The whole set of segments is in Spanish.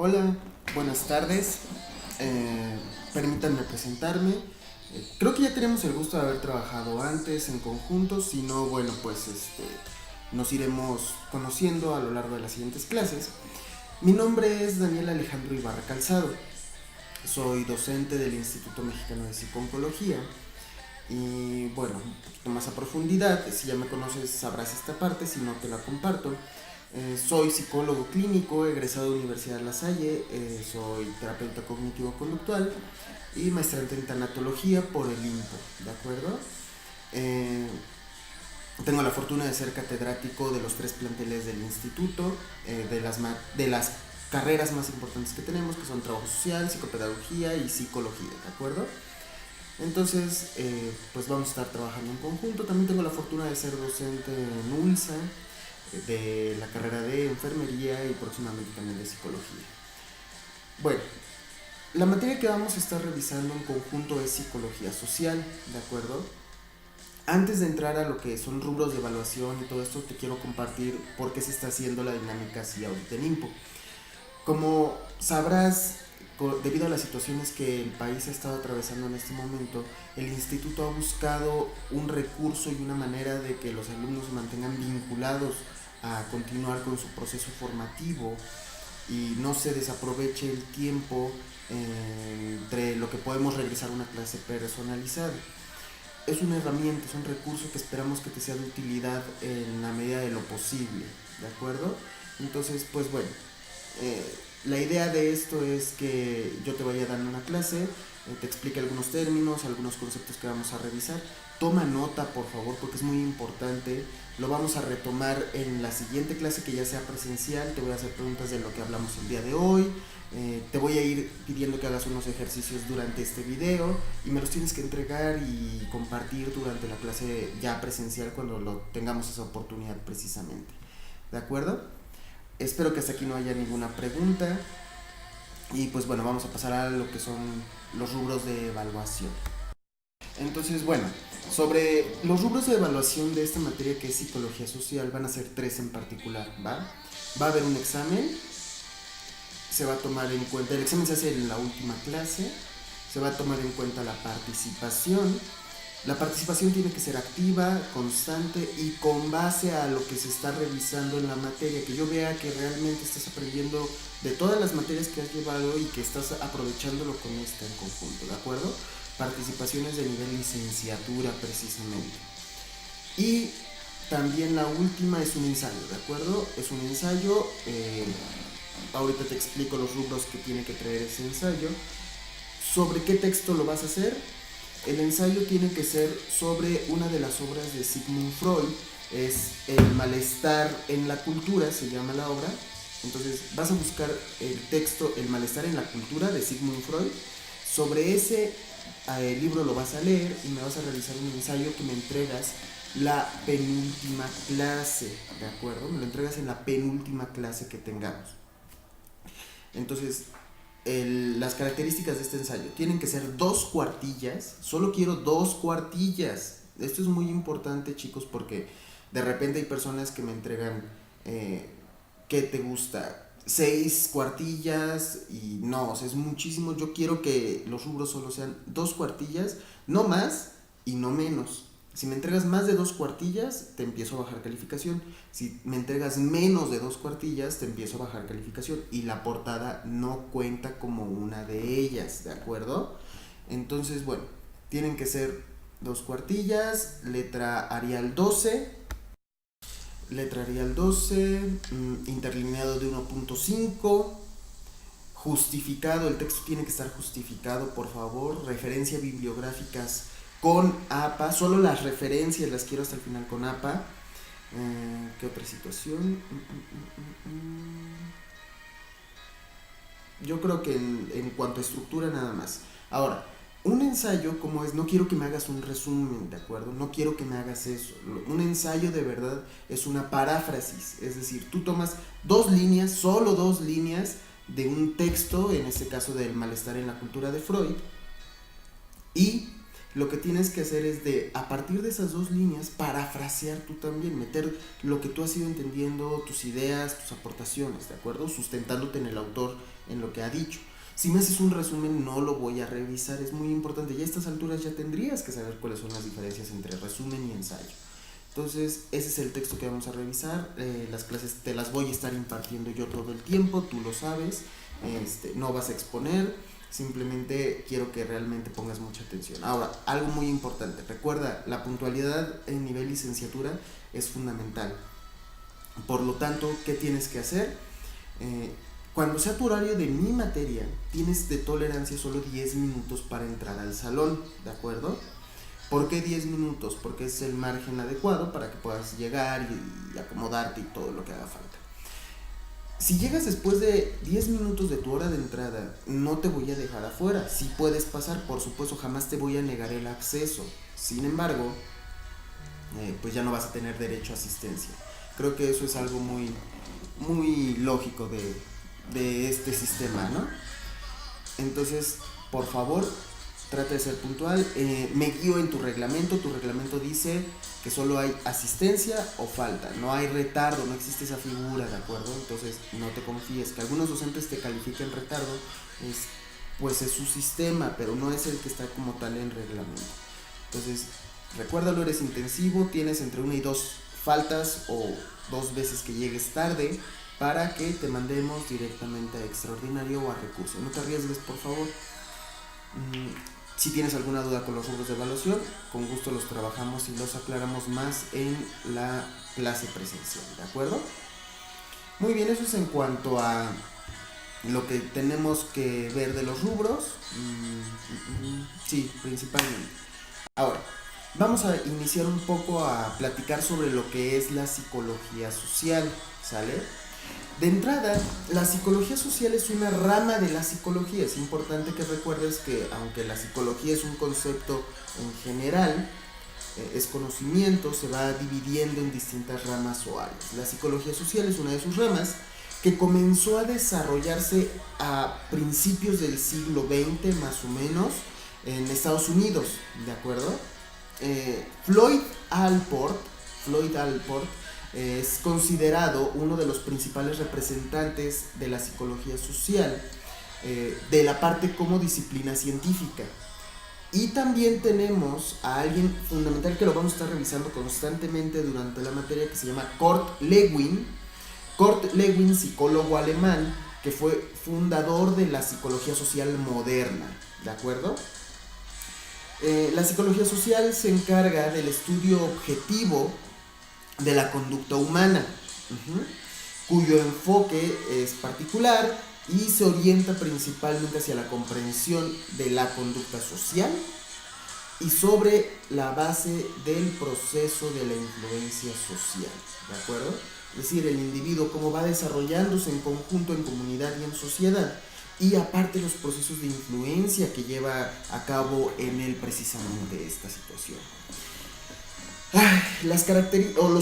Hola, buenas tardes. Permítanme presentarme. Creo que ya tenemos el gusto de haber trabajado antes en conjunto. Si no, bueno, pues nos iremos conociendo a lo largo de las siguientes clases. Mi nombre es Daniel Alejandro Ibarra Calzado. Soy docente del Instituto Mexicano de Psico-Oncología. Y bueno, un poquito más a profundidad, si ya me conoces sabrás esta parte, si no te la comparto. Soy psicólogo clínico, egresado de Universidad de La Salle, soy terapeuta cognitivo-conductual y maestrante en tanatología por el INPO, ¿de acuerdo? Eh, Tengo la fortuna de ser catedrático de los 3 planteles del instituto, de las carreras más importantes que tenemos, que son trabajo social, psicopedagogía y psicología, ¿de acuerdo? Entonces, pues vamos a estar trabajando en conjunto. También tengo la fortuna de ser docente en ULSA, de la carrera de enfermería y próximamente también de psicología. Bueno, la materia que vamos a estar revisando en conjunto es psicología social, ¿de acuerdo? Antes de entrar a lo que son rubros de evaluación y todo esto, te quiero compartir por qué se está haciendo la dinámica así ahorita en IMPO. Como sabrás, debido a las situaciones que el país ha estado atravesando en este momento, el instituto ha buscado un recurso y una manera de que los alumnos se mantengan vinculados a continuar con su proceso formativo y no se desaproveche el tiempo entre lo que podemos regresar a una clase personalizada. Es una herramienta, es un recurso que esperamos que te sea de utilidad en la medida de lo posible, ¿de acuerdo? Entonces, pues bueno, eh, la idea de esto es que yo te vaya dando una clase, te explique algunos términos, algunos conceptos que vamos a revisar. Toma nota, por favor, porque es muy importante. Lo vamos a retomar en la siguiente clase que ya sea presencial. Te voy a hacer preguntas de lo que hablamos el día de hoy. Te voy a ir pidiendo que hagas unos ejercicios durante este video y me los tienes que entregar y compartir durante la clase ya presencial cuando lo tengamos esa oportunidad precisamente. ¿De acuerdo? Espero que hasta aquí no haya ninguna pregunta. Y pues bueno, vamos a pasar a lo que son los rubros de evaluación. Entonces, bueno, sobre los rubros de evaluación de esta materia que es psicología social van a ser 3 en particular, ¿va? Va a haber un examen, se va a tomar en cuenta, el examen se hace en la última clase, se va a tomar en cuenta la participación. La participación tiene que ser activa, constante y con base a lo que se está revisando en la materia, que yo vea que realmente estás aprendiendo de todas las materias que has llevado y que estás aprovechándolo con esta en conjunto, ¿de acuerdo? Participaciones de nivel licenciatura precisamente. Y también la última es un ensayo, ¿de acuerdo? Es un ensayo, ahorita te explico los rubros que tiene que traer ese ensayo. ¿Sobre qué texto lo vas a hacer? El ensayo tiene que ser sobre una de las obras de Sigmund Freud, es El malestar en la cultura, se llama la obra. Entonces vas a buscar el texto El malestar en la cultura de Sigmund Freud. Sobre ese libro lo vas a leer y me vas a realizar un ensayo que me entregas la penúltima clase, ¿de acuerdo? Me lo entregas en la penúltima clase que tengamos. Entonces, las características de este ensayo tienen que ser 2 cuartillas. Solo quiero 2 cuartillas. Esto es muy importante, chicos, porque de repente hay personas que me entregan, ¿qué te gusta? 6 cuartillas y no, o sea, es muchísimo. Yo quiero que los rubros solo sean 2 cuartillas, no más y no menos. Si me entregas más de 2 cuartillas, te empiezo a bajar calificación. Si me entregas menos de 2 cuartillas, te empiezo a bajar calificación. Y la portada no cuenta como una de ellas, ¿de acuerdo? Entonces, bueno, tienen que ser 2 cuartillas, letra Arial 12, interlineado de 1.5, justificado, el texto tiene que estar justificado, por favor, referencia bibliográficas con APA, solo las referencias las quiero hasta el final con APA. ¿Qué otra situación? Yo creo que en cuanto a estructura nada más. Ahora, un ensayo como es, no quiero que me hagas un resumen, ¿de acuerdo? No quiero que me hagas eso. Un ensayo de verdad es una paráfrasis, es decir, tú tomas 2 líneas, solo 2 líneas de un texto, en este caso del malestar en la cultura de Freud, y lo que tienes que hacer es a partir de esas dos líneas, parafrasear tú también, meter lo que tú has ido entendiendo, tus ideas, tus aportaciones, ¿de acuerdo? Sustentándote en el autor, en lo que ha dicho. Si me haces un resumen, no lo voy a revisar, es muy importante. Ya a estas alturas ya tendrías que saber cuáles son las diferencias entre resumen y ensayo. Entonces, ese es el texto que vamos a revisar. Las clases te las voy a estar impartiendo yo todo el tiempo, tú lo sabes. No vas a exponer, simplemente quiero que realmente pongas mucha atención. Ahora, algo muy importante, recuerda, la puntualidad en nivel licenciatura es fundamental. Por lo tanto, ¿qué tienes que hacer? Cuando sea tu horario de mi materia, tienes de tolerancia solo 10 minutos para entrar al salón, ¿de acuerdo? ¿Por qué 10 minutos? Porque es el margen adecuado para que puedas llegar y acomodarte y todo lo que haga falta. Si llegas después de 10 minutos de tu hora de entrada, no te voy a dejar afuera. Si puedes pasar, por supuesto, jamás te voy a negar el acceso. Sin embargo, pues ya no vas a tener derecho a asistencia. Creo que eso es algo muy, muy lógico de este sistema, ¿no? Entonces, por favor, trata de ser puntual. Me guío en tu reglamento dice que solo hay asistencia o falta, no hay retardo, no existe esa figura, ¿de acuerdo? Entonces no te confíes, que algunos docentes te califiquen retardo, pues es su sistema, pero no es el que está como tal en reglamento. Entonces, recuérdalo, eres intensivo, tienes entre 1 y 2 faltas o 2 veces que llegues tarde para que te mandemos directamente a extraordinario o a recurso. No te arriesgues, por favor. Si tienes alguna duda con los rubros de evaluación, con gusto los trabajamos y los aclaramos más en la clase presencial, ¿de acuerdo? Muy bien, eso es en cuanto a lo que tenemos que ver de los rubros. Sí, principalmente. Ahora, vamos a iniciar un poco a platicar sobre lo que es la psicología social, ¿sale? De entrada, la psicología social es una rama de la psicología. Es importante que recuerdes que aunque la psicología es un concepto en general, es conocimiento, se va dividiendo en distintas ramas o áreas. La psicología social es una de sus ramas que comenzó a desarrollarse a principios del siglo XX más o menos en Estados Unidos, ¿de acuerdo? Floyd Allport es considerado uno de los principales representantes de la psicología social, de la parte como disciplina científica. Y también tenemos a alguien fundamental que lo vamos a estar revisando constantemente durante la materia, que se llama Kurt Lewin. Kurt Lewin, psicólogo alemán, que fue fundador de la psicología social moderna, ¿de acuerdo? La psicología social se encarga del estudio objetivo de la conducta humana, cuyo enfoque es particular y se orienta principalmente hacia la comprensión de la conducta social y sobre la base del proceso de la influencia social, ¿de acuerdo? Es decir, el individuo cómo va desarrollándose en conjunto, en comunidad y en sociedad, y aparte los procesos de influencia que lleva a cabo en él precisamente esta situación. Los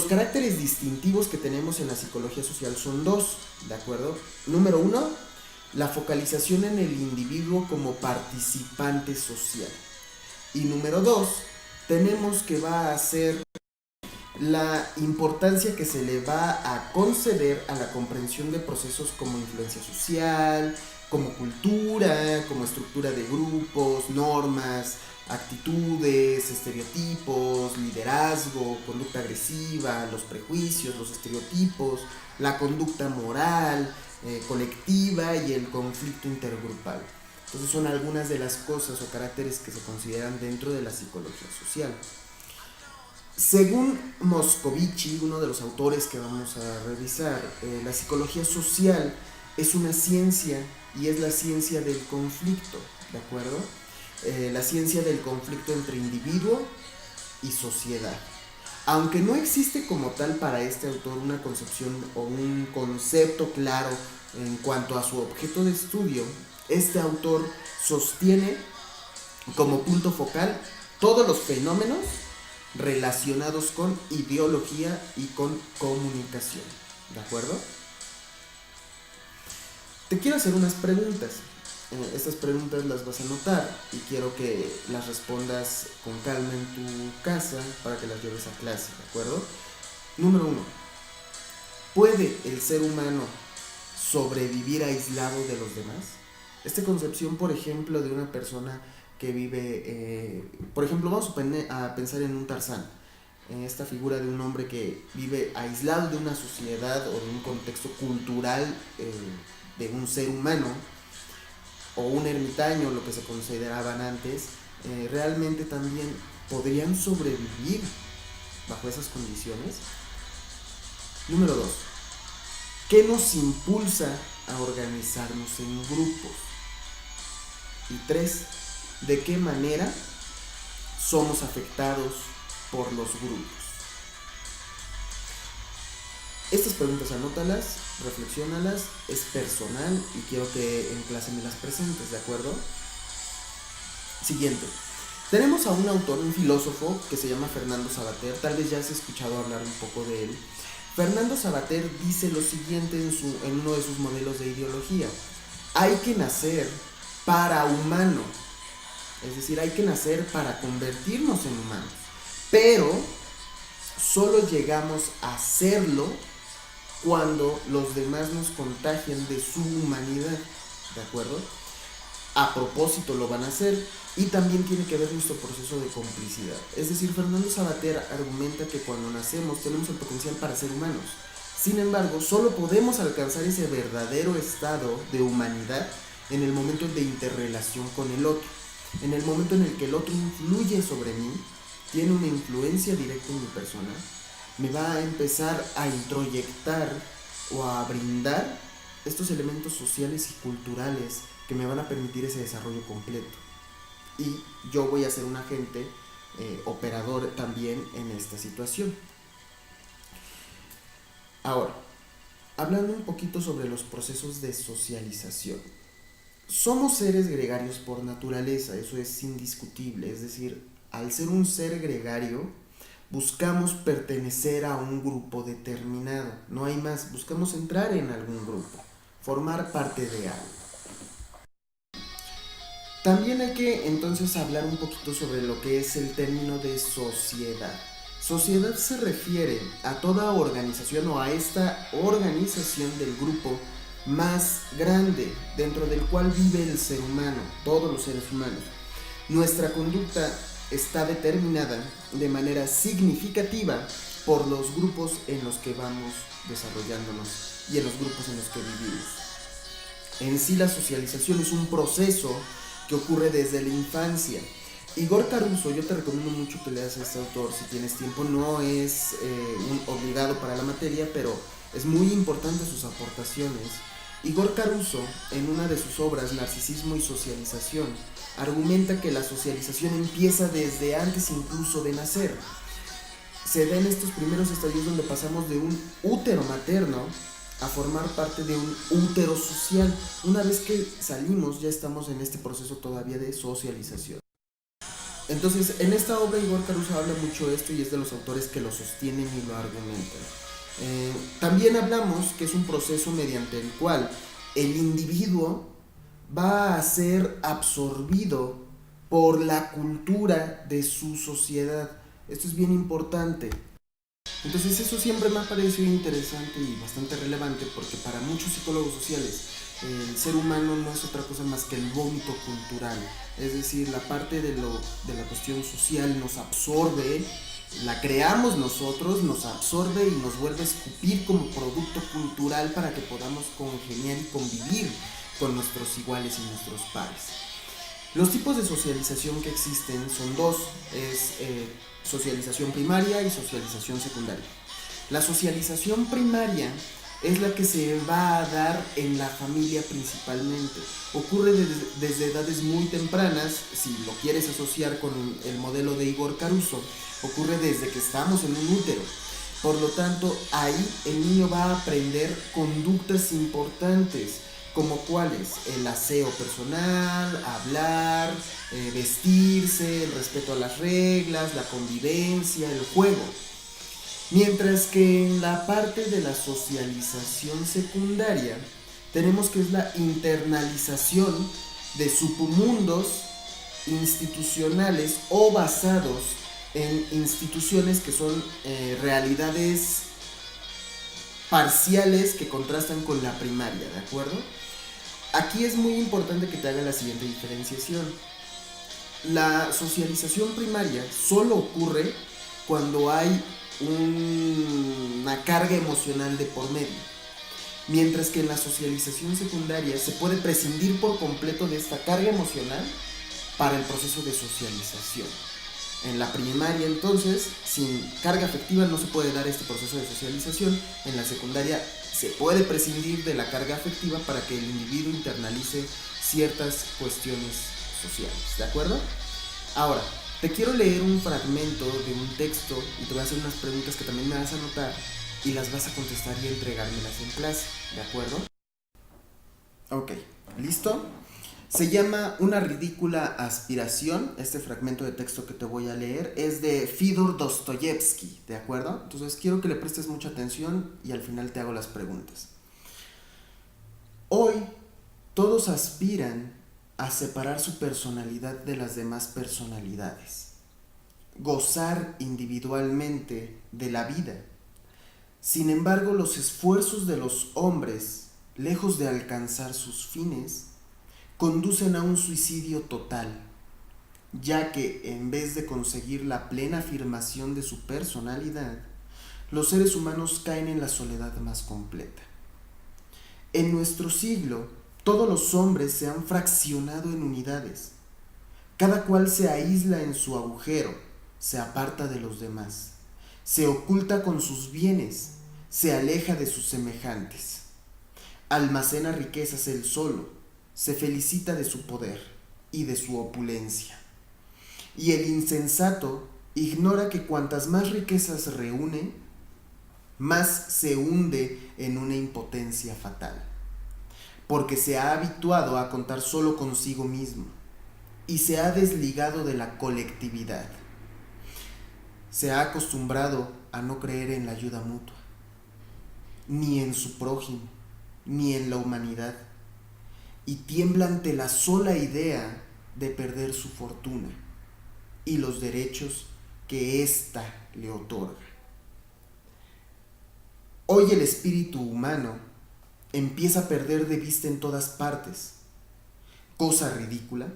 caracteres distintivos que tenemos en la psicología social son 2, ¿de acuerdo? Número 1, la focalización en el individuo como participante social. Y número 2, tenemos que va a ser la importancia que se le va a conceder a la comprensión de procesos como influencia social, como cultura, como estructura de grupos, normas, actitudes, estereotipos, liderazgo, conducta agresiva, los prejuicios, los estereotipos, la conducta moral, colectiva y el conflicto intergrupal. Entonces son algunas de las cosas o caracteres que se consideran dentro de la psicología social. Según Moscovici, uno de los autores que vamos a revisar, la psicología social es una ciencia y es la ciencia del conflicto, ¿de acuerdo? La ciencia del conflicto entre individuo y sociedad. Aunque no existe como tal para este autor una concepción o un concepto claro en cuanto a su objeto de estudio, este autor sostiene como punto focal todos los fenómenos relacionados con ideología y con comunicación, ¿de acuerdo? Te quiero hacer unas preguntas. Estas preguntas las vas a anotar y quiero que las respondas con calma en tu casa para que las lleves a clase, ¿de acuerdo? Número 1. ¿Puede el ser humano sobrevivir aislado de los demás? Esta concepción, por ejemplo, de una persona que vive, por ejemplo, vamos a pensar en un Tarzán, en esta figura de un hombre que vive aislado de una sociedad o de un contexto cultural de un ser humano, o un ermitaño, lo que se consideraban antes, realmente también podrían sobrevivir bajo esas condiciones. Número 2. ¿Qué nos impulsa a organizarnos en grupos? Y 3. ¿De qué manera somos afectados por los grupos? Estas preguntas anótalas, reflexiónalas, es personal y quiero que en clase me las presentes, ¿de acuerdo? Siguiente. Tenemos a un autor, un filósofo que se llama Fernando Savater, tal vez ya has escuchado hablar un poco de él. Fernando Savater dice lo siguiente en uno de sus modelos de ideología: hay que nacer para humano, es decir, hay que nacer para convertirnos en humanos, pero solo llegamos a serlo cuando los demás nos contagian de su humanidad, ¿de acuerdo? A propósito lo van a hacer y también tiene que ver nuestro proceso de complicidad. Es decir, Fernando Savater argumenta que cuando nacemos tenemos el potencial para ser humanos. Sin embargo, solo podemos alcanzar ese verdadero estado de humanidad en el momento de interrelación con el otro. En el momento en el que el otro influye sobre mí, tiene una influencia directa en mi persona, me va a empezar a introyectar o a brindar estos elementos sociales y culturales que me van a permitir ese desarrollo completo. Y yo voy a ser un agente operador también en esta situación. Ahora, hablando un poquito sobre los procesos de socialización. Somos seres gregarios por naturaleza, eso es indiscutible. Es decir, al ser un ser gregario, buscamos pertenecer a un grupo determinado. No hay más, buscamos entrar en algún grupo, formar parte de algo. También hay que entonces hablar un poquito sobre lo que es el término de sociedad. Sociedad se refiere a toda organización o a esta organización del grupo más grande dentro del cual vive el ser humano, todos los seres humanos. Nuestra conducta está determinada de manera significativa por los grupos en los que vamos desarrollándonos y en los grupos en los que vivimos. En sí, la socialización es un proceso que ocurre desde la infancia. Igor Caruso, yo te recomiendo mucho que leas a este autor si tienes tiempo. No es un obligado para la materia, pero es muy importante sus aportaciones. Igor Caruso, en una de sus obras, Narcisismo y Socialización, argumenta que la socialización empieza desde antes incluso de nacer. Se da en estos primeros estadios donde pasamos de un útero materno a formar parte de un útero social. Una vez que salimos, ya estamos en este proceso todavía de socialización. Entonces, en esta obra Igor Caruso habla mucho de esto y es de los autores que lo sostienen y lo argumentan. También hablamos que es un proceso mediante el cual el individuo va a ser absorbido por la cultura de su sociedad. Esto es bien importante. Entonces eso siempre me ha parecido interesante y bastante relevante porque para muchos psicólogos sociales el ser humano no es otra cosa más que el vómito cultural. Es decir, la parte de la cuestión social nos absorbe, la creamos nosotros, nos absorbe y nos vuelve a escupir como producto cultural para que podamos congeniar y convivir con nuestros iguales y nuestros pares. Los tipos de socialización que existen son dos, es socialización primaria y socialización secundaria. La socialización primaria es la que se va a dar en la familia principalmente. Ocurre desde edades muy tempranas, si lo quieres asociar con el modelo de Igor Caruso, ocurre desde que estamos en un útero. Por lo tanto, ahí el niño va a aprender conductas importantes, como cuáles: el aseo personal, hablar, vestirse, el respeto a las reglas, la convivencia, el juego. Mientras que en la parte de la socialización secundaria tenemos que es la internalización de submundos institucionales o basados en instituciones que son realidades parciales que contrastan con la primaria, ¿de acuerdo? Aquí es muy importante que te haga la siguiente diferenciación. La socialización primaria solo ocurre cuando hay una carga emocional de por medio. Mientras que en la socialización secundaria se puede prescindir por completo de esta carga emocional para el proceso de socialización. En la primaria, entonces, sin carga afectiva no se puede dar este proceso de socialización. En la secundaria se puede prescindir de la carga afectiva para que el individuo internalice ciertas cuestiones sociales, ¿de acuerdo? Ahora, te quiero leer un fragmento de un texto y te voy a hacer unas preguntas que también me vas a anotar y las vas a contestar y entregármelas en clase, ¿de acuerdo? Ok, ¿listo? Se llama Una ridícula aspiración. Este fragmento de texto que te voy a leer es de Fyodor Dostoyevsky, ¿de acuerdo? Entonces quiero que le prestes mucha atención y al final te hago las preguntas. Hoy todos aspiran a separar su personalidad de las demás personalidades, gozar individualmente de la vida. Sin embargo, los esfuerzos de los hombres, lejos de alcanzar sus fines, conducen a un suicidio total, ya que en vez de conseguir la plena afirmación de su personalidad, los seres humanos caen en la soledad más completa. En nuestro siglo, todos los hombres se han fraccionado en unidades. Cada cual se aísla en su agujero, se aparta de los demás, se oculta con sus bienes, se aleja de sus semejantes. Almacena riquezas él solo, se felicita de su poder y de su opulencia. Y el insensato ignora que cuantas más riquezas reúne, más se hunde en una impotencia fatal, porque se ha habituado a contar solo consigo mismo y se ha desligado de la colectividad. Se ha acostumbrado a no creer en la ayuda mutua, ni en su prójimo, ni en la humanidad, y tiembla ante la sola idea de perder su fortuna y los derechos que ésta le otorga. Hoy el espíritu humano empieza a perder de vista en todas partes, cosa ridícula,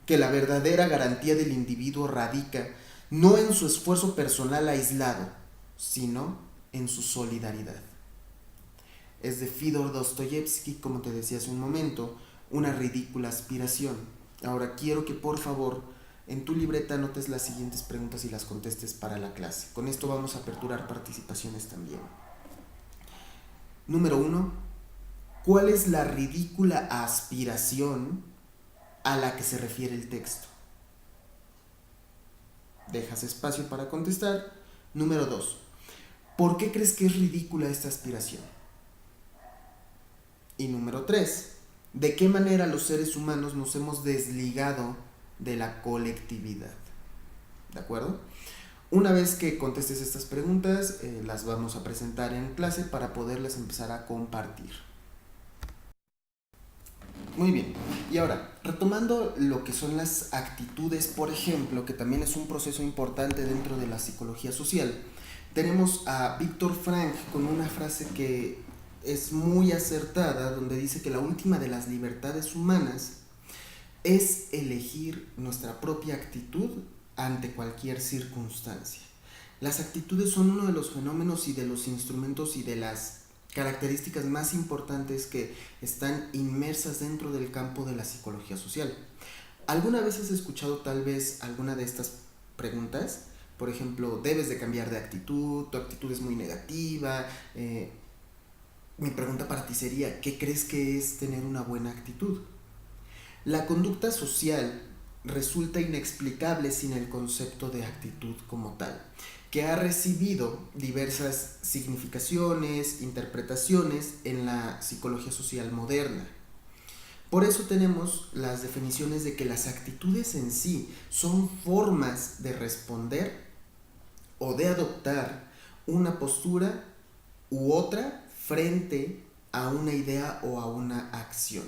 que la verdadera garantía del individuo radica no en su esfuerzo personal aislado, sino en su solidaridad. Es de Fyodor Dostoyevsky, como te decía hace un momento, Una ridícula aspiración. Ahora quiero que por favor en tu libreta anotes las siguientes preguntas y las contestes para la clase. Con esto vamos a aperturar participaciones también. Número 1. ¿Cuál es la ridícula aspiración a la que se refiere el texto? Dejas espacio para contestar. Número 2. ¿Por qué crees que es ridícula esta aspiración? Y número 3. ¿De qué manera los seres humanos nos hemos desligado de la colectividad? ¿De acuerdo? Una vez que contestes estas preguntas, las vamos a presentar en clase para poderles empezar a compartir. Muy bien, y ahora, retomando lo que son las actitudes, por ejemplo, que también es un proceso importante dentro de la psicología social, tenemos a Viktor Frankl con una frase que es muy acertada, donde dice que la última de las libertades humanas es elegir nuestra propia actitud ante cualquier circunstancia. Las actitudes son uno de los fenómenos y de los instrumentos y de las características más importantes que están inmersas dentro del campo de la psicología social. ¿Alguna vez has escuchado tal vez alguna de estas preguntas? Por ejemplo, debes de cambiar de actitud, tu actitud es muy negativa. Mi pregunta para ti sería, ¿qué crees que es tener una buena actitud? La conducta social resulta inexplicable sin el concepto de actitud como tal, que ha recibido diversas significaciones, interpretaciones en la psicología social moderna. Por eso tenemos las definiciones de que las actitudes en sí son formas de responder o de adoptar una postura u otra frente a una idea o a una acción.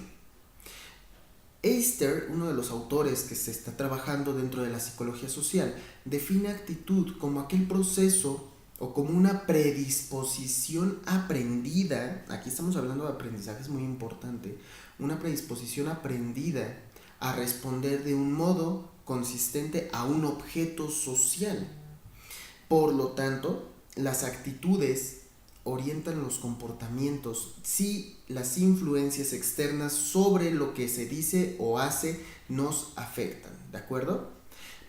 Eister, uno de los autores que se está trabajando dentro de la psicología social, define actitud como aquel proceso o como una predisposición aprendida. Aquí estamos hablando de aprendizaje, es muy importante. Una predisposición aprendida a responder de un modo consistente a un objeto social. Por lo tanto, las actitudes orientan los comportamientos si las influencias externas sobre lo que se dice o hace nos afectan, ¿de acuerdo?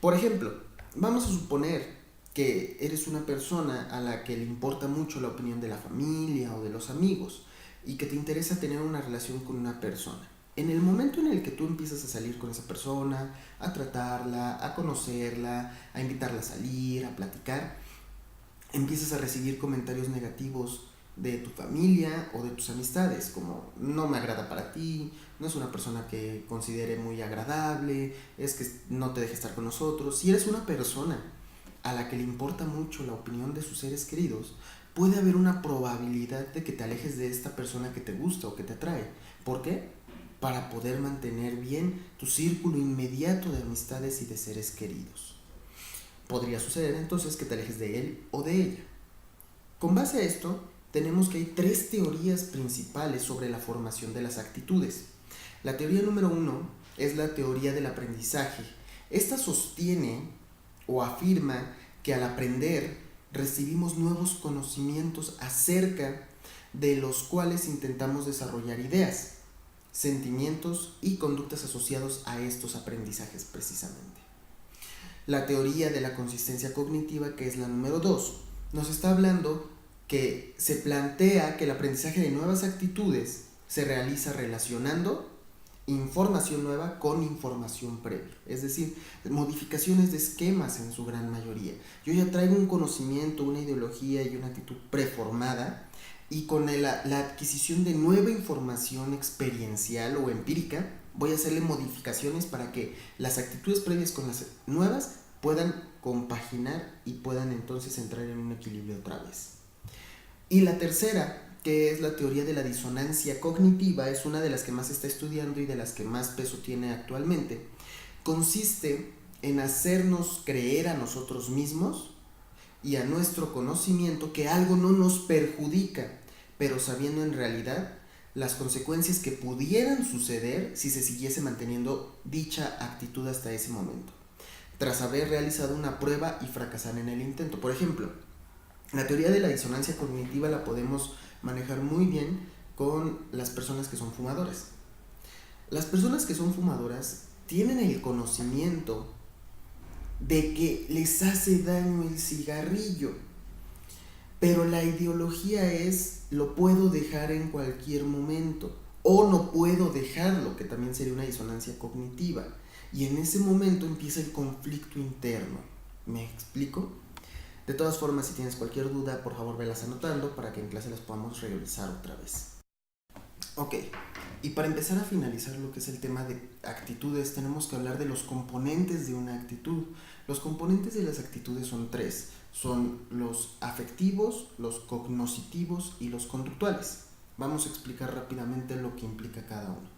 Por ejemplo, vamos a suponer que eres una persona a la que le importa mucho la opinión de la familia o de los amigos y que te interesa tener una relación con una persona. En el momento en el que tú empiezas a salir con esa persona, a tratarla, a conocerla, a invitarla a salir, a platicar, empiezas a recibir comentarios negativos de tu familia o de tus amistades, como no me agrada para ti, no es una persona que considere muy agradable, es que no te deja estar con nosotros. Si eres una persona a la que le importa mucho la opinión de sus seres queridos, puede haber una probabilidad de que te alejes de esta persona que te gusta o que te atrae. ¿Por qué? Para poder mantener bien tu círculo inmediato de amistades y de seres queridos. Podría suceder entonces que te alejes de él o de ella. Con base a esto, tenemos que hay 3 teorías principales sobre la formación de las actitudes. La teoría número 1 es la teoría del aprendizaje. Esta sostiene o afirma que al aprender recibimos nuevos conocimientos acerca de los cuales intentamos desarrollar ideas, sentimientos y conductas asociados a estos aprendizajes precisamente. La teoría de la consistencia cognitiva, que es la número 2, nos está hablando que se plantea que el aprendizaje de nuevas actitudes se realiza relacionando información nueva con información previa, es decir, modificaciones de esquemas en su gran mayoría. Yo ya traigo un conocimiento, una ideología y una actitud preformada, y con la adquisición de nueva información experiencial o empírica voy a hacerle modificaciones para que las actitudes previas con las nuevas puedan compaginar y puedan entonces entrar en un equilibrio otra vez. Y la tercera, que es la teoría de la disonancia cognitiva, es una de las que más se está estudiando y de las que más peso tiene actualmente. Consiste en hacernos creer a nosotros mismos y a nuestro conocimiento que algo no nos perjudica, pero sabiendo en realidad las consecuencias que pudieran suceder si se siguiese manteniendo dicha actitud hasta ese momento, tras haber realizado una prueba y fracasar en el intento. Por ejemplo, la teoría de la disonancia cognitiva la podemos manejar muy bien con las personas que son fumadoras. Las personas que son fumadoras tienen el conocimiento de que les hace daño el cigarrillo, pero la ideología es lo puedo dejar en cualquier momento o no puedo dejarlo, que también sería una disonancia cognitiva, y en ese momento empieza el conflicto interno. ¿Me explico? De todas formas, si tienes cualquier duda, por favor velas anotando para que en clase las podamos revisar otra vez. Ok, y para empezar a finalizar lo que es el tema de actitudes, tenemos que hablar de los componentes de una actitud. Los componentes de las actitudes son 3. Son los afectivos, los cognoscitivos y los conductuales. Vamos a explicar rápidamente lo que implica cada uno.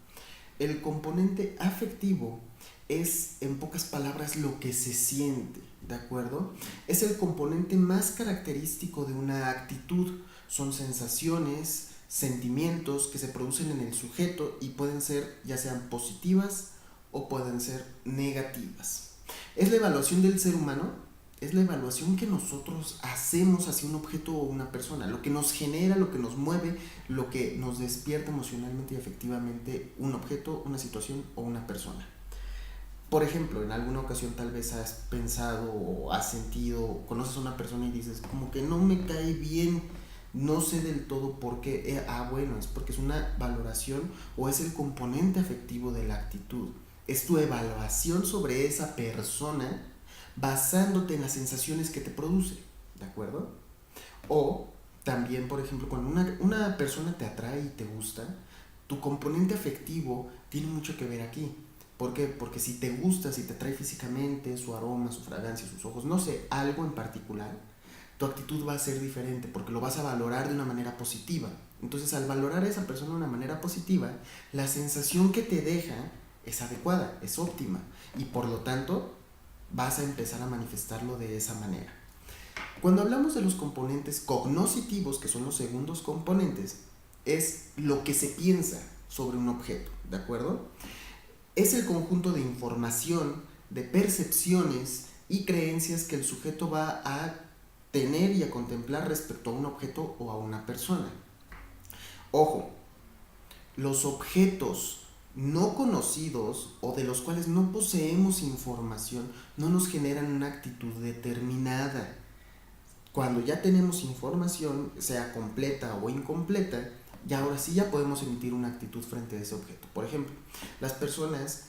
El componente afectivo es, en pocas palabras, lo que se siente, ¿de acuerdo? Es el componente más característico de una actitud. Son sensaciones, sentimientos que se producen en el sujeto y pueden ser ya sean positivas o pueden ser negativas. Es la evaluación del ser humano, es la evaluación que nosotros hacemos hacia un objeto o una persona, lo que nos genera, lo que nos mueve, lo que nos despierta emocionalmente y afectivamente un objeto, una situación o una persona. Por ejemplo, en alguna ocasión tal vez has pensado o has sentido, conoces a una persona y dices, como que no me cae bien, no sé del todo por qué. Bueno, es porque es una valoración o es el componente afectivo de la actitud. Es tu evaluación sobre esa persona basándote en las sensaciones que te produce, ¿de acuerdo? O también, por ejemplo, cuando una persona te atrae y te gusta, tu componente afectivo tiene mucho que ver aquí. ¿Por qué? Porque si te gusta, si te atrae físicamente, su aroma, su fragancia, sus ojos, no sé, algo en particular, tu actitud va a ser diferente porque lo vas a valorar de una manera positiva. Entonces, al valorar a esa persona de una manera positiva, la sensación que te deja es adecuada, es óptima y por lo tanto vas a empezar a manifestarlo de esa manera. Cuando hablamos de los componentes cognoscitivos, que son los segundos componentes, es lo que se piensa sobre un objeto, ¿de acuerdo? Es el conjunto de información, de percepciones y creencias que el sujeto va a tener y a contemplar respecto a un objeto o a una persona. Ojo, los objetos no conocidos o de los cuales no poseemos información no nos generan una actitud determinada. Cuando ya tenemos información, sea completa o incompleta, ya ahora sí ya podemos emitir una actitud frente a ese objeto. Por ejemplo, las personas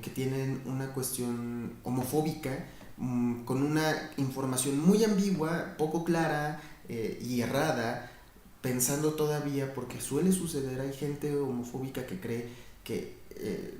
que tienen una cuestión homofóbica, con una información muy ambigua, poco clara y errada, pensando todavía, porque suele suceder, hay gente homofóbica que cree que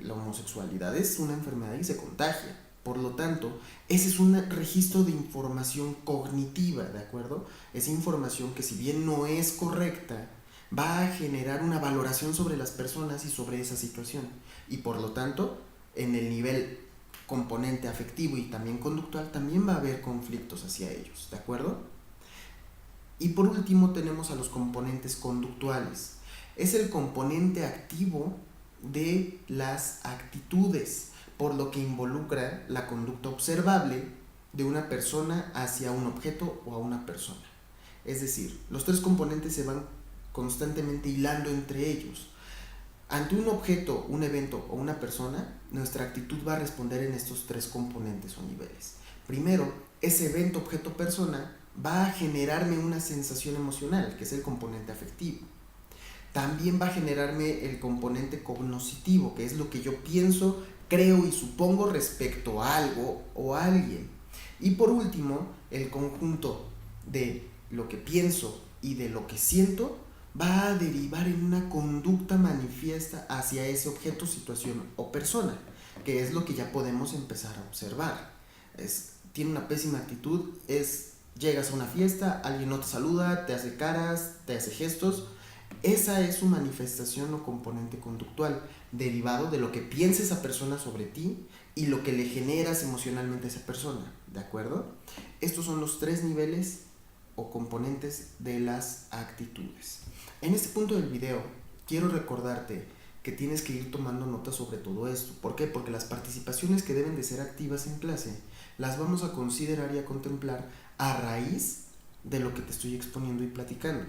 la homosexualidad es una enfermedad y se contagia. Por lo tanto, ese es un registro de información cognitiva, ¿de acuerdo? Esa información que si bien no es correcta, va a generar una valoración sobre las personas y sobre esa situación. Y por lo tanto, en el nivel componente afectivo y también conductual, también va a haber conflictos hacia ellos, ¿de acuerdo? Y por último tenemos a los componentes conductuales. Es el componente activo de las actitudes, por lo que involucra la conducta observable de una persona hacia un objeto o a una persona. Es decir, los tres componentes se van constantemente hilando entre ellos. Ante un objeto, un evento o una persona, nuestra actitud va a responder en estos tres componentes o niveles. Primero, ese evento, objeto, persona va a generarme una sensación emocional, que es el componente afectivo. También va a generarme el componente cognoscitivo, que es lo que yo pienso, creo y supongo respecto a algo o a alguien. Y por último, el conjunto de lo que pienso y de lo que siento va a derivar en una conducta manifiesta hacia ese objeto, situación o persona, que es lo que ya podemos empezar a observar. Tiene una pésima actitud, llegas a una fiesta, alguien no te saluda, te hace caras, te hace gestos. Esa es su manifestación o componente conductual, derivado de lo que piensa esa persona sobre ti y lo que le generas emocionalmente a esa persona, ¿de acuerdo? Estos son los tres niveles o componentes de las actitudes. En este punto del video quiero recordarte que tienes que ir tomando notas sobre todo esto. ¿Por qué? Porque las participaciones que deben de ser activas en clase las vamos a considerar y a contemplar a raíz de lo que te estoy exponiendo y platicando.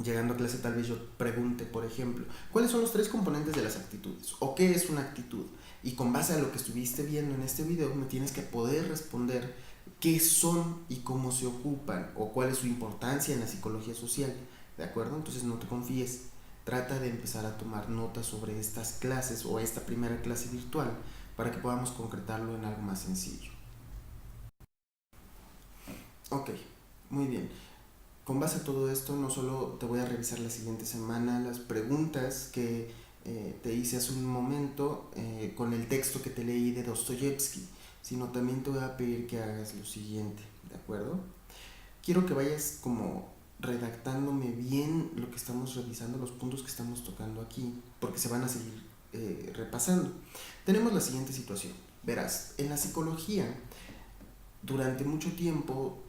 Llegando a clase tal vez yo pregunte, por ejemplo, ¿cuáles son los tres componentes de las actitudes? ¿O qué es una actitud? Y con base a lo que estuviste viendo en este video me tienes que poder responder qué son y cómo se ocupan o cuál es su importancia en la psicología social, ¿de acuerdo? Entonces no te confíes, trata de empezar a tomar notas sobre estas clases o esta primera clase virtual para que podamos concretarlo en algo más sencillo. Ok, muy bien. Con base a todo esto, no solo te voy a revisar la siguiente semana las preguntas que te hice hace un momento con el texto que te leí de Dostoyevsky, sino también te voy a pedir que hagas lo siguiente, ¿de acuerdo? Quiero que vayas como redactándome bien lo que estamos revisando, los puntos que estamos tocando aquí, porque se van a seguir repasando. Tenemos la siguiente situación. Verás, en la psicología, durante mucho tiempo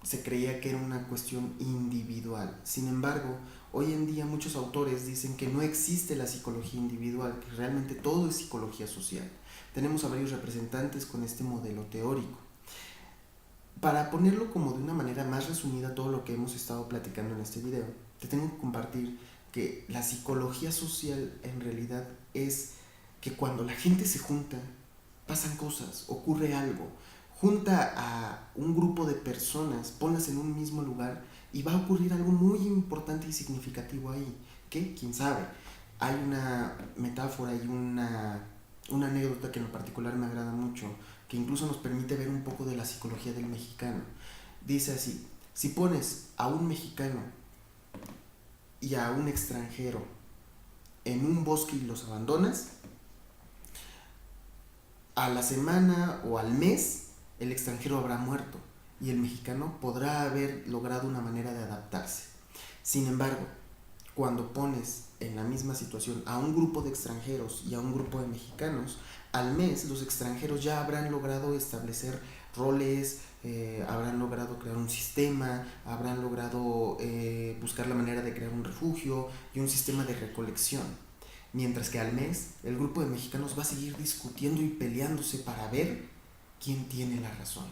se creía que era una cuestión individual. Sin embargo, hoy en día muchos autores dicen que no existe la psicología individual, que realmente todo es psicología social. Tenemos a varios representantes con este modelo teórico. Para ponerlo como de una manera más resumida todo lo que hemos estado platicando en este video, te tengo que compartir que la psicología social en realidad es que cuando la gente se junta, pasan cosas, ocurre algo. Junta a un grupo de personas, ponlas en un mismo lugar y va a ocurrir algo muy importante y significativo ahí. ¿Qué? ¿Quién sabe? Hay una metáfora y una anécdota que en lo particular me agrada mucho, que incluso nos permite ver un poco de la psicología del mexicano. Dice así: si pones a un mexicano y a un extranjero en un bosque y los abandonas, a la semana o al mes el extranjero habrá muerto y el mexicano podrá haber logrado una manera de adaptarse. Sin embargo, cuando pones en la misma situación a un grupo de extranjeros y a un grupo de mexicanos, al mes los extranjeros ya habrán logrado establecer roles, habrán logrado crear un sistema, habrán logrado buscar la manera de crear un refugio y un sistema de recolección. Mientras que al mes el grupo de mexicanos va a seguir discutiendo y peleándose para ver quién tiene la razón.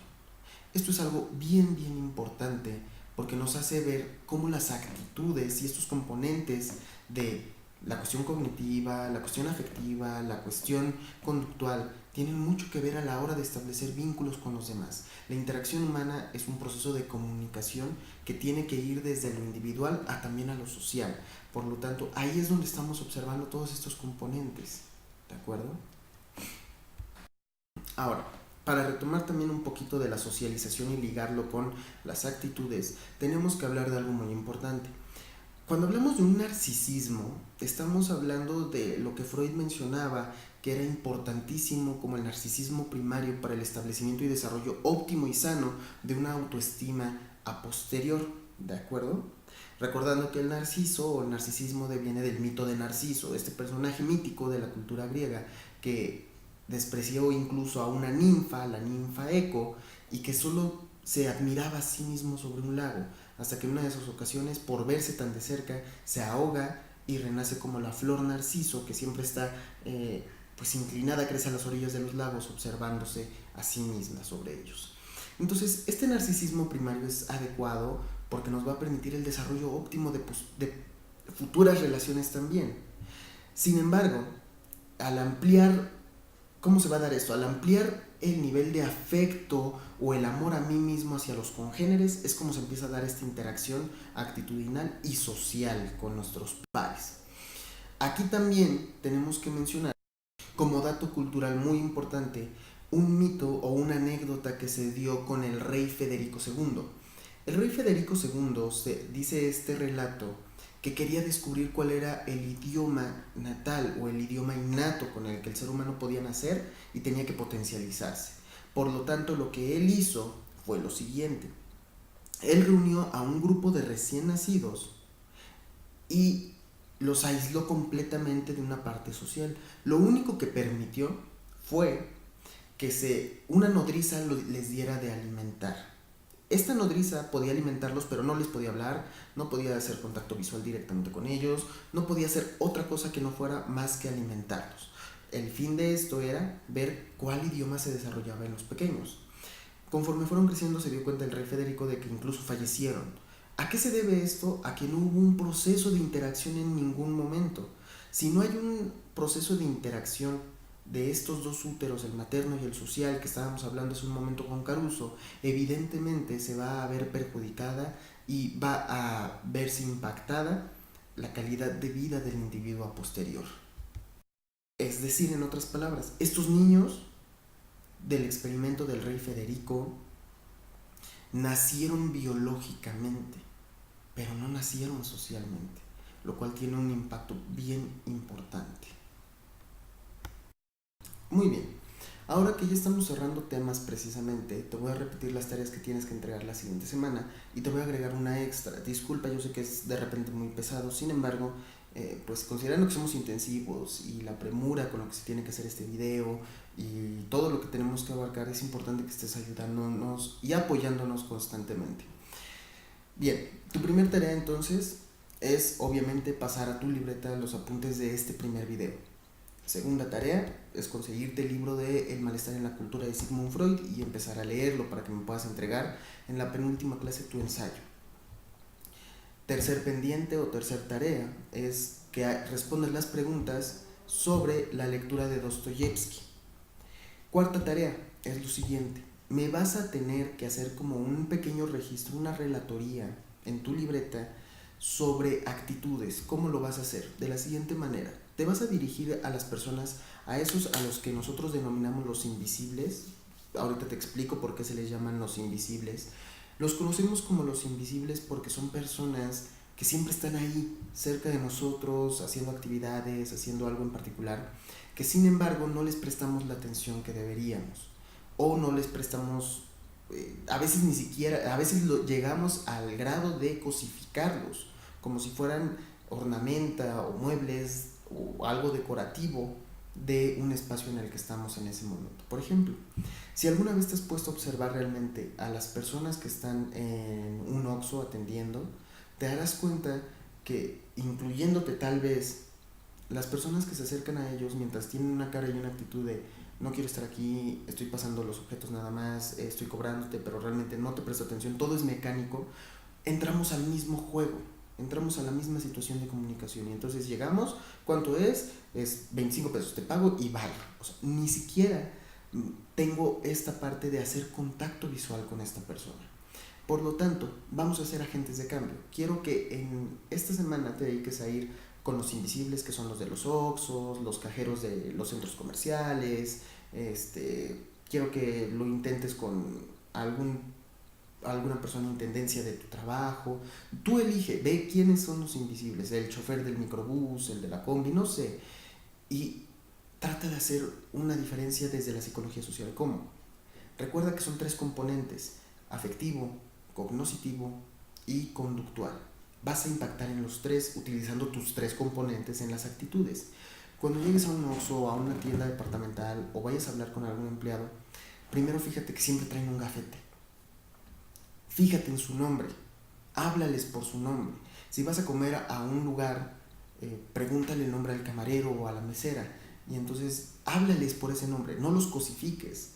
Esto es algo bien importante porque nos hace ver cómo las actitudes y estos componentes de la cuestión cognitiva, la cuestión afectiva, la cuestión conductual tienen mucho que ver a la hora de establecer vínculos con los demás. La interacción humana es un proceso de comunicación que tiene que ir desde lo individual a también a lo social. Por lo tanto, ahí es donde estamos observando todos estos componentes. ¿De acuerdo? Ahora, para retomar también un poquito de la socialización y ligarlo con las actitudes, tenemos que hablar de algo muy importante. Cuando hablamos de un narcisismo, estamos hablando de lo que Freud mencionaba, que era importantísimo como el narcisismo primario para el establecimiento y desarrollo óptimo y sano de una autoestima a posterior, ¿de acuerdo? Recordando que el narciso o el narcisismo viene del mito de Narciso, este personaje mítico de la cultura griega que despreció incluso a una ninfa, la ninfa Eco, y que solo se admiraba a sí mismo sobre un lago, hasta que en una de esas ocasiones, por verse tan de cerca, se ahoga y renace como la flor narciso, que siempre está pues inclinada, crece a las orillas de los lagos, observándose a sí misma sobre ellos. Entonces, este narcisismo primario es adecuado porque nos va a permitir el desarrollo óptimo de futuras relaciones también. Sin embargo, al ampliar, ¿cómo se va a dar esto? Al ampliar el nivel de afecto o el amor a mí mismo hacia los congéneres, es como se empieza a dar esta interacción actitudinal y social con nuestros pares. Aquí también tenemos que mencionar, como dato cultural muy importante, un mito o una anécdota que se dio con el rey Federico II. El rey Federico II dice este relato que quería descubrir cuál era el idioma natal o el idioma innato con el que el ser humano podía nacer y tenía que potencializarse. Por lo tanto, lo que él hizo fue lo siguiente. Él reunió a un grupo de recién nacidos y los aisló completamente de una parte social. Lo único que permitió fue que una nodriza les diera de alimentar. Esta nodriza podía alimentarlos, pero no les podía hablar, no podía hacer contacto visual directamente con ellos, no podía hacer otra cosa que no fuera más que alimentarlos. El fin de esto era ver cuál idioma se desarrollaba en los pequeños. Conforme fueron creciendo se dio cuenta el rey Federico de que incluso fallecieron. ¿A qué se debe esto? A que no hubo un proceso de interacción en ningún momento. Si no hay un proceso de interacción de estos dos úteros, el materno y el social, que estábamos hablando hace un momento con Caruso, evidentemente se va a ver perjudicada y va a verse impactada la calidad de vida del individuo a posterior. Es decir, en otras palabras, estos niños del experimento del rey Federico nacieron biológicamente, pero no nacieron socialmente, lo cual tiene un impacto bien importante. Muy bien, ahora que ya estamos cerrando temas precisamente, te voy a repetir las tareas que tienes que entregar la siguiente semana y te voy a agregar una extra. Disculpa, yo sé que es de repente muy pesado, sin embargo, pues considerando que somos intensivos y la premura con lo que se tiene que hacer este video y todo lo que tenemos que abarcar, es importante que estés ayudándonos y apoyándonos constantemente. Bien, tu primera tarea entonces es obviamente pasar a tu libreta los apuntes de este primer video. Segunda tarea es conseguirte el libro de El malestar en la cultura de Sigmund Freud y empezar a leerlo para que me puedas entregar en la penúltima clase tu ensayo. Tercer pendiente o tercer tarea es que respondas las preguntas sobre la lectura de Dostoyevsky. Cuarta tarea es lo siguiente. Me vas a tener que hacer como un pequeño registro, una relatoría en tu libreta sobre actitudes. ¿Cómo lo vas a hacer? De la siguiente manera. Te vas a dirigir a las personas, a esos a los que nosotros denominamos los invisibles. Ahorita te explico por qué se les llaman los invisibles. Los conocemos como los invisibles porque son personas que siempre están ahí, cerca de nosotros, haciendo actividades, haciendo algo en particular, que sin embargo no les prestamos la atención que deberíamos, o no les prestamos, a veces ni siquiera, a veces llegamos al grado de cosificarlos, como si fueran ornamenta o muebles o algo decorativo de un espacio en el que estamos en ese momento. Por ejemplo, si alguna vez te has puesto a observar realmente a las personas que están en un Oxxo atendiendo, te darás cuenta que, incluyéndote tal vez, las personas que se acercan a ellos mientras tienen una cara y una actitud de no quiero estar aquí, estoy pasando los objetos nada más, estoy cobrándote, pero realmente no te presto atención, todo es mecánico, entramos al mismo juego, entramos a la misma situación de comunicación y entonces llegamos, ¿cuánto es? Es 25 pesos, te pago y vale. O sea, ni siquiera tengo esta parte de hacer contacto visual con esta persona. Por lo tanto, vamos a ser agentes de cambio. Quiero que en esta semana te dediques a ir con los invisibles, que son los de los Oxxos, los cajeros de los centros comerciales. Quiero que lo intentes con alguna persona en tendencia de tu trabajo. Tú elige, ve quiénes son los invisibles, el chofer del microbús, el de la combi, no sé. Y trata de hacer una diferencia desde la psicología social. ¿Cómo? Recuerda que son 3 componentes: afectivo, cognoscitivo y conductual. Vas a impactar en los 3 utilizando tus 3 componentes en las actitudes. Cuando llegues a un Oxxo, a una tienda departamental o vayas a hablar con algún empleado, primero fíjate que siempre traen un gafete. Fíjate en su nombre, háblales por su nombre. Si vas a comer a un lugar, pregúntale el nombre al camarero o a la mesera y entonces háblales por ese nombre, no los cosifiques.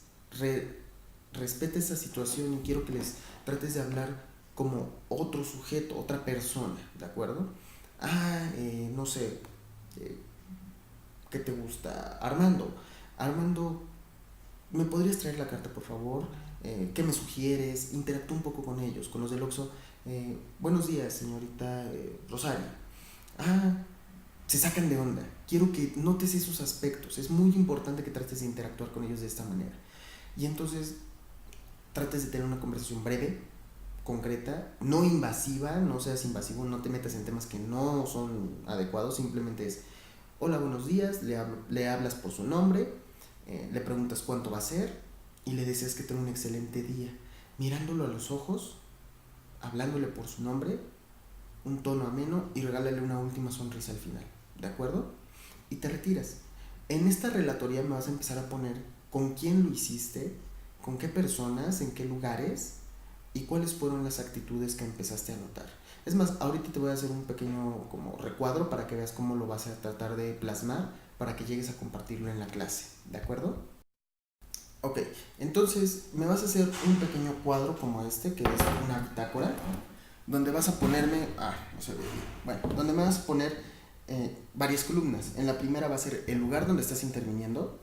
Respeta esa situación y quiero que les trates de hablar como otro sujeto, otra persona, ¿de acuerdo? No sé, ¿qué te gusta? Armando, ¿me podrías traer la carta, por favor? ¿Qué me sugieres? Interactúa un poco con ellos, con los del Oxxo. Buenos días, señorita Rosario. Ah, se sacan de onda. Quiero que notes esos aspectos. Es muy importante que trates de interactuar con ellos de esta manera. Y entonces trates de tener una conversación breve, concreta, no invasiva, no seas invasivo, no te metas en temas que no son adecuados, simplemente es, hola, buenos días, le hablas por su nombre, le preguntas cuánto va a ser y le deseas que tenga un excelente día, mirándolo a los ojos, hablándole por su nombre, un tono ameno y regálale una última sonrisa al final, ¿de acuerdo? Y te retiras. En esta relatoría me vas a empezar a poner con quién lo hiciste, con qué personas, en qué lugares y cuáles fueron las actitudes que empezaste a notar. Es más, ahorita te voy a hacer un pequeño como recuadro para que veas cómo lo vas a tratar de plasmar para que llegues a compartirlo en la clase, ¿de acuerdo? Ok, entonces me vas a hacer un pequeño cuadro como este, que es una bitácora, donde vas a ponerme, no se ve bien, bueno, donde me vas a poner varias columnas. En la primera va a ser el lugar donde estás interviniendo,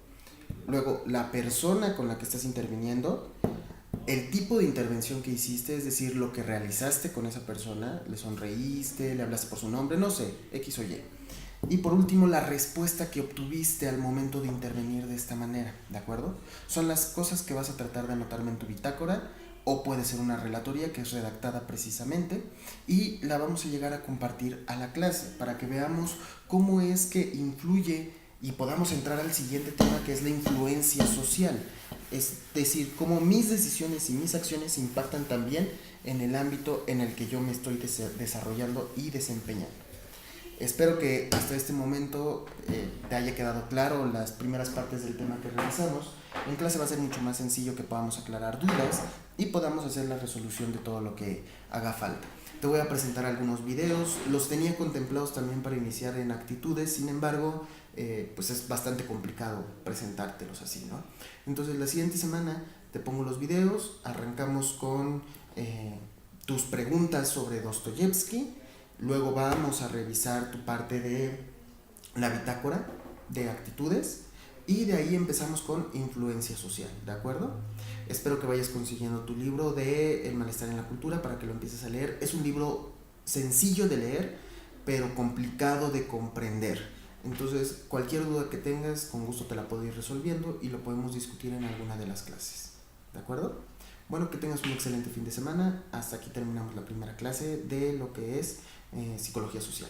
luego la persona con la que estás interviniendo, el tipo de intervención que hiciste, es decir, lo que realizaste con esa persona, le sonreíste, le hablaste por su nombre, no sé, X o Y. Y por último, la respuesta que obtuviste al momento de intervenir de esta manera, ¿de acuerdo? Son las cosas que vas a tratar de anotarme en tu bitácora, o puede ser una relatoría que es redactada precisamente, y la vamos a llegar a compartir a la clase para que veamos cómo es que influye y podamos entrar al siguiente tema, que es la influencia social. Es decir, cómo mis decisiones y mis acciones impactan también en el ámbito en el que yo me estoy desarrollando y desempeñando. Espero que hasta este momento te haya quedado claro las primeras partes del tema que realizamos. En clase va a ser mucho más sencillo que podamos aclarar dudas y podamos hacer la resolución de todo lo que haga falta. Te voy a presentar algunos videos, los tenía contemplados también para iniciar en actitudes, sin embargo, pues es bastante complicado presentártelos así, ¿no? Entonces la siguiente semana te pongo los videos, arrancamos con tus preguntas sobre Dostoyevsky. Luego vamos a revisar tu parte de la bitácora de actitudes y de ahí empezamos con influencia social, ¿de acuerdo? Espero que vayas consiguiendo tu libro de El malestar en la cultura para que lo empieces a leer. Es un libro sencillo de leer, pero complicado de comprender. Entonces, cualquier duda que tengas, con gusto te la puedo ir resolviendo y lo podemos discutir en alguna de las clases, ¿de acuerdo? Bueno, que tengas un excelente fin de semana. Hasta aquí terminamos la primera clase de lo que es psicología social.